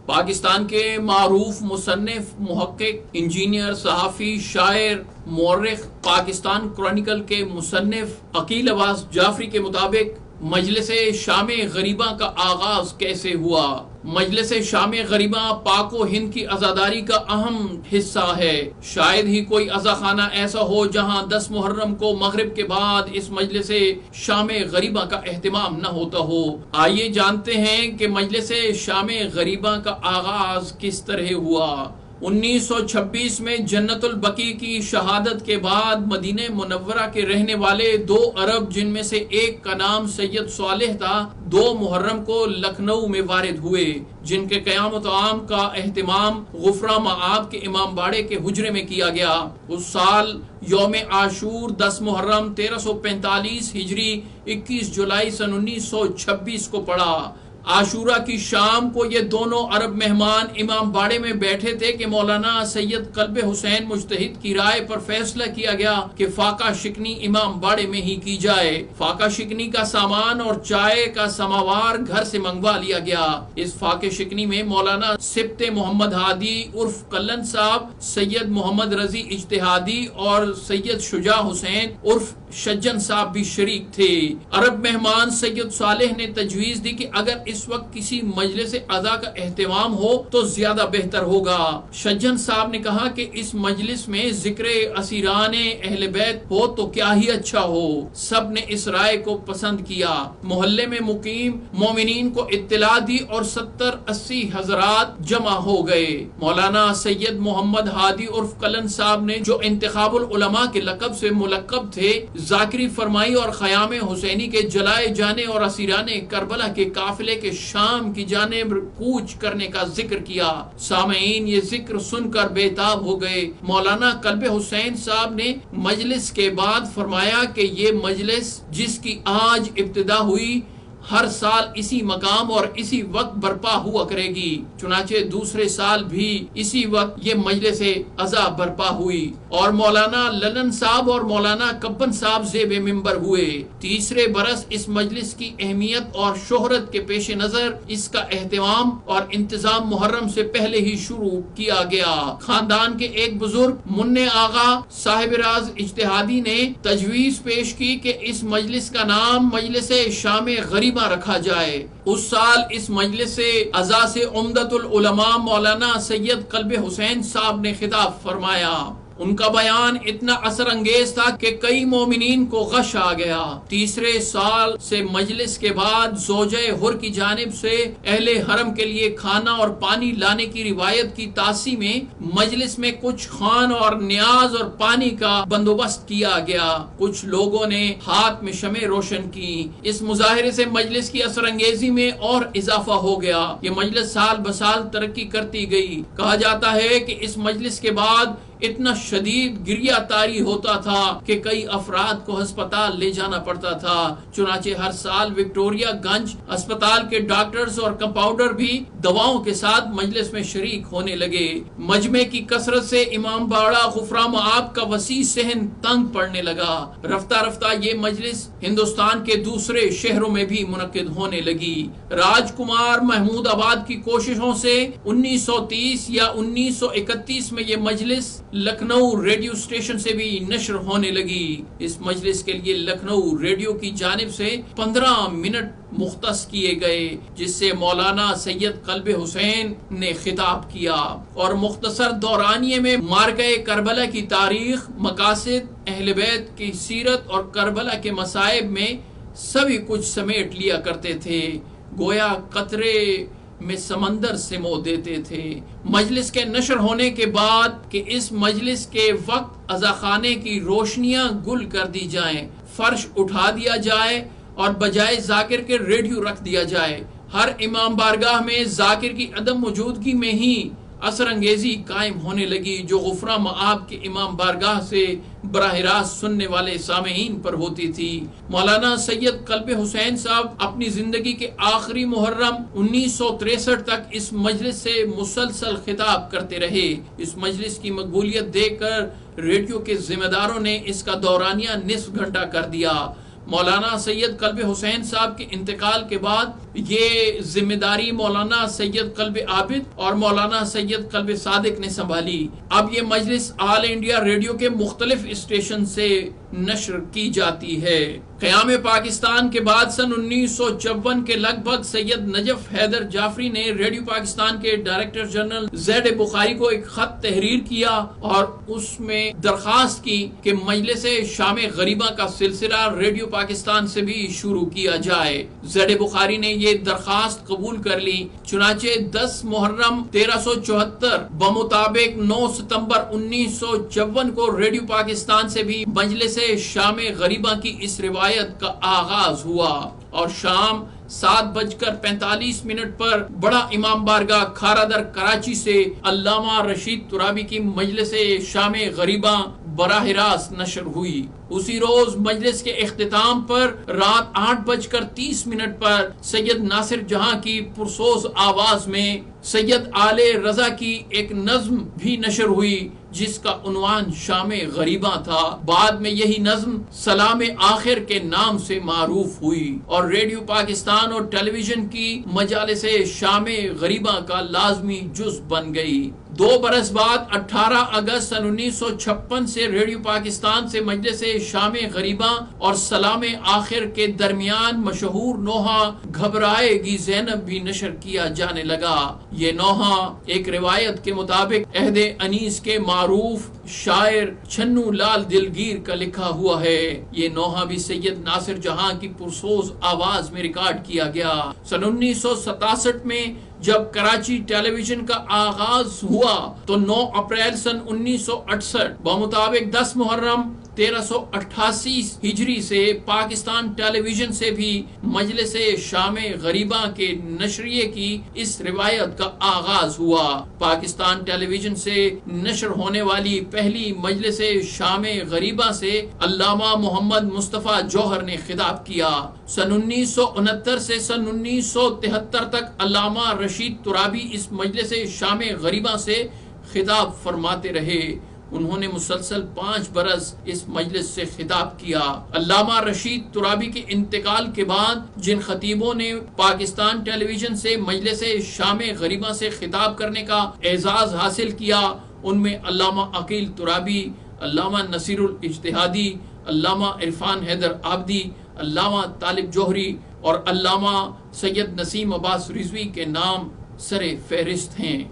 پاکستان کے معروف مصنف، محقق، انجینئر، صحافی، شاعر، مورخ، پاکستان کرونیکل کے مصنف عقیل عباس جعفری کے مطابق مجلس شام غریباں کا آغاز کیسے ہوا؟ مجلس شام غریباں پاک و ہند کی عزاداری کا اہم حصہ ہے۔ شاید ہی کوئی عزاخانہ ایسا ہو جہاں 10 محرم کو مغرب کے بعد اس مجلس شام غریباں کا اہتمام نہ ہوتا ہو۔ آئیے جانتے ہیں کہ مجلس شام غریباں کا آغاز کس طرح ہوا۔ 1926 میں جنت البقیع کی شہادت کے بعد مدینہ منورہ کے رہنے والے 2 عرب، جن میں سے ایک کا نام سید صالح تھا، 2 محرم کو لکھنؤ میں وارد ہوئے، جن کے قیام و طعام کا اہتمام غفرہ مآب کے امام باڑے کے حجرے میں کیا گیا۔ اس سال یوم عاشور 10 محرم 1345 ہجری 21 جولائی سن 1926 کو پڑا۔ عاشورہ کی شام کو یہ دونوں عرب مہمان امام باڑے میں بیٹھے تھے کہ مولانا سید قلب حسین مجتہد کی رائے پر فیصلہ کیا گیا کہ فاقہ شکنی امام باڑے میں ہی کی جائے۔ فاقہ شکنی کا سامان اور چائے کا سماوار گھر سے منگوا لیا گیا۔ اس فاقہ شکنی میں مولانا سبط محمد ہادی عرف کلن صاحب، سید محمد رضی اجتہادی اور سید شجاع حسین عرف شجن صاحب بھی شریک تھے۔ عرب مہمان سید صالح نے تجویز دی کہ اگر اس وقت کسی مجلس عزا کا اہتمام ہو تو زیادہ بہتر ہوگا۔ شجن صاحب نے کہا کہ اس مجلس میں ذکر اسیران اہل بیت ہو تو کیا ہی اچھا ہو۔ سب نے اس رائے کو پسند کیا۔ محلے میں مقیم مومنین کو اطلاع دی اور 70-80 حضرات جمع ہو گئے۔ مولانا سید محمد ہادی عرف کلن صاحب نے، جو انتخاب العلماء کے لقب سے ملقب تھے، ذاکری فرمائی اور خیام حسینی کے جلائے جانے اور اسیران کربلا کے قافلے کے شام کی جانب کوچ کرنے کا ذکر کیا۔ سامعین یہ ذکر سن کر بے تاب ہو گئے۔ مولانا قلب حسین صاحب نے مجلس کے بعد فرمایا کہ یہ مجلس جس کی آج ابتدا ہوئی ہر سال اسی مقام اور اسی وقت برپا ہوا کرے گی۔ چنانچہ دوسرے سال بھی اسی وقت یہ مجلس عزا برپا ہوئی اور مولانا للن صاحب اور مولانا کبن صاحب زیب منبر ہوئے۔ تیسرے برس اس مجلس کی اہمیت اور شہرت کے پیش نظر اس کا اہتمام اور انتظام محرم سے پہلے ہی شروع کیا گیا۔ خاندان کے ایک بزرگ منع آغا صاحب راز اجتہادی نے تجویز پیش کی کہ اس مجلس کا نام مجلس شام غریب رکھا جائے۔ اس سال اس مجلس عزا سے عمدۃ العلماء مولانا سید قلب حسین صاحب نے خطاب فرمایا۔ ان کا بیان اتنا اثر انگیز تھا کہ کئی مومنین کو غش آ گیا۔ تیسرے سال سے مجلس کے بعد زوجہ حر کی جانب سے اہل حرم کے لیے کھانا اور پانی لانے کی روایت کی تاسی میں مجلس میں کچھ خوان اور نیاز اور پانی کا بندوبست کیا گیا۔ کچھ لوگوں نے ہاتھ میں شمع روشن کی۔ اس مظاہرے سے مجلس کی اثر انگیزی میں اور اضافہ ہو گیا۔ یہ مجلس سال بسال ترقی کرتی گئی۔ کہا جاتا ہے کہ اس مجلس کے بعد اتنا شدید گریہ تاری ہوتا تھا کہ کئی افراد کو ہسپتال لے جانا پڑتا تھا۔ چنانچہ ہر سال وکٹوریہ گنج اسپتال کے ڈاکٹرز اور کمپاؤنڈر بھی دواؤں کے ساتھ مجلس میں شریک ہونے لگے۔ مجمع کی کثرت سے امام باڑہ غفرہ مآب کا وسیع صحن تنگ پڑنے لگا۔ رفتہ رفتہ یہ مجلس ہندوستان کے دوسرے شہروں میں بھی منعقد ہونے لگی۔ راج کمار محمود آباد کی کوششوں سے 1930 یا 1931 میں یہ مجلس لکھنؤ ریڈیو اسٹیشن سے بھی نشر ہونے لگی۔ اس مجلس کے لیے لکھنؤ ریڈیو کی جانب سے 15 منٹ مختص کیے گئے، جس سے مولانا سید قلب حسین نے خطاب کیا اور مختصر دورانیے میں معرکہ کربلا کی تاریخ، مقاصد، اہل بیت کی سیرت اور کربلا کے مصائب میں سبھی کچھ سمیٹ لیا کرتے تھے، گویا قطرے میں سمندر سمو دیتے تھے۔ مجلس کے نشر ہونے کے بعد کہ اس مجلس کے وقت عزاخانے کی روشنیاں گل کر دی جائیں، فرش اٹھا دیا جائے اور بجائے ذاکر کے ریڈیو رکھ دیا جائے۔ ہر امام بارگاہ میں ذاکر کی عدم موجودگی میں ہی اثر انگیزی قائم ہونے لگی، جو غفرہ مآب کے امام بارگاہ سے براہ راست سننے والے سامعین پر ہوتی تھی۔ مولانا سید قلب حسین صاحب اپنی زندگی کے آخری محرم 1963 تک اس مجلس سے مسلسل خطاب کرتے رہے۔ اس مجلس کی مقبولیت دیکھ کر ریڈیو کے ذمہ داروں نے اس کا دورانیہ نصف گھنٹہ کر دیا۔ مولانا سید قلب حسین صاحب کے انتقال کے بعد یہ ذمہ داری مولانا سید قلب عابد اور مولانا سید قلب صادق نے سنبھالی۔ اب یہ مجلس آل انڈیا ریڈیو کے مختلف اسٹیشن سے نشر کی جاتی ہے۔ قیام پاکستان کے بعد سن 1954 کے لگ بھگ سید نجف حیدر جعفری نے ریڈیو پاکستان کے ڈائریکٹر جنرل زید بخاری کو ایک خط تحریر کیا اور اس میں درخواست کی کہ مجلس شام غریبہ کا سلسلہ ریڈیو پاکستان سے بھی شروع کیا جائے۔ زید بخاری نے یہ درخواست قبول کر لی، چنانچہ 10 محرم 1374 بمطابق 9 ستمبر 1954 کو ریڈیو پاکستان سے بھی مجلس شام غریبہ کی اس روایت کا آغاز ہوا اور شام 7:45 پر بڑا امام بارگاہ کھارا در کراچی سے علامہ رشید ترابی کی مجلس شام غریبہ براہ راست نشر ہوئی۔ اسی روز مجلس کے اختتام پر رات 8:30 پر سید ناصر جہاں کی پرسوز آواز میں سید آل رضا کی ایک نظم بھی نشر ہوئی جس کا عنوان شام غریبہ تھا۔ بعد میں یہی نظم سلام آخر کے نام سے معروف ہوئی اور ریڈیو پاکستان اور ٹیلی ویژن کی مجالس شام غریبہ کا لازمی جز بن گئی۔ 2 برس بعد 18 اگست سن 1956 سے ریڈیو پاکستان سے مجلس شام غریبہ اور سلام آخر کے درمیان مشہور نوحہ گھبرائے گی زینب بھی نشر کیا جانے لگا۔ یہ نوحہ ایک روایت کے مطابق عہد انیس کے معروف شاعر چھنو لال دلگیر کا لکھا ہوا ہے۔ یہ نوحہ بھی سید ناصر جہاں کی پرسوز آواز میں ریکارڈ کیا گیا۔ سن 1967 میں جب کراچی ٹیلی ویژن کا آغاز ہوا تو 9 اپریل سن 1968 بمطابق 10 محرم 1388 ہجری سے پاکستان ٹیلی ویژن سے بھی مجلس شام غریبہ کے نشریے کی اس روایت کا آغاز ہوا۔ پاکستان ٹیلی ویژن سے نشر ہونے والی پہلی مجلس شام غریبہ سے علامہ محمد مصطفیٰ جوہر نے خطاب کیا۔ سن 1969 سے سن 1973 تک علامہ رشید ترابی اس مجلس شام غریبہ سے خطاب فرماتے رہے۔ انہوں نے مسلسل 5 برس اس مجلس سے خطاب کیا۔ علامہ رشید ترابی کے انتقال کے بعد جن خطیبوں نے پاکستان ٹیلی ویژن سے مجلس شام غریبہ سے خطاب کرنے کا اعزاز حاصل کیا ان میں علامہ عقیل ترابی، علامہ نصیر الاجتہادی، علامہ عرفان حیدر عابدی، علامہ طالب جوہری اور علامہ سید نسیم عباس رضوی کے نام سر فہرست ہیں۔